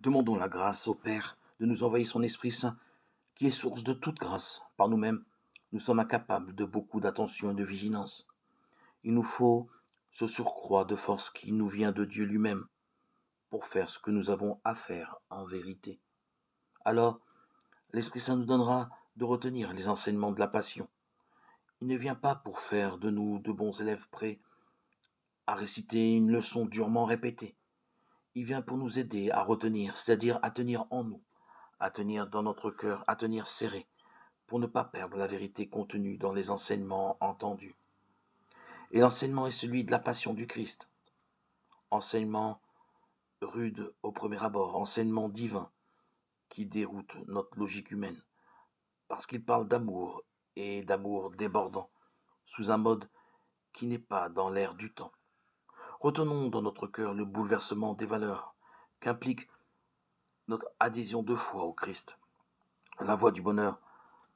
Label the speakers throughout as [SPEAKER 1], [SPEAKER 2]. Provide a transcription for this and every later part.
[SPEAKER 1] Demandons la grâce au Père de nous envoyer son Esprit Saint, qui est source de toute grâce. Par nous-mêmes, nous sommes incapables de beaucoup d'attention et de vigilance. Il nous faut ce surcroît de force qui nous vient de Dieu lui-même pour faire ce que nous avons à faire en vérité. Alors, l'Esprit Saint nous donnera de retenir les enseignements de la Passion. Il ne vient pas pour faire de nous de bons élèves prêts à réciter une leçon durement répétée. Il vient pour nous aider à retenir, c'est-à-dire à tenir en nous, à tenir dans notre cœur, à tenir serré, pour ne pas perdre la vérité contenue dans les enseignements entendus. Et l'enseignement est celui de la passion du Christ. Enseignement rude au premier abord, enseignement divin qui déroute notre logique humaine, parce qu'il parle d'amour et d'amour débordant, sous un mode qui n'est pas dans l'air du temps. Retenons dans notre cœur le bouleversement des valeurs qu'implique notre adhésion de foi au Christ. La voie du bonheur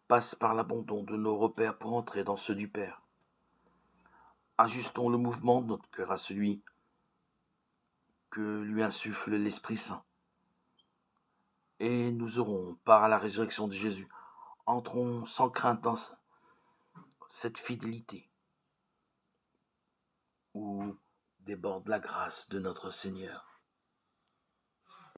[SPEAKER 1] passe par l'abandon de nos repères pour entrer dans ceux du Père. Ajustons le mouvement de notre cœur à celui que lui insuffle l'Esprit Saint. Et nous aurons, par la résurrection de Jésus, entrons sans crainte dans cette fidélité où déborde la grâce de notre Seigneur.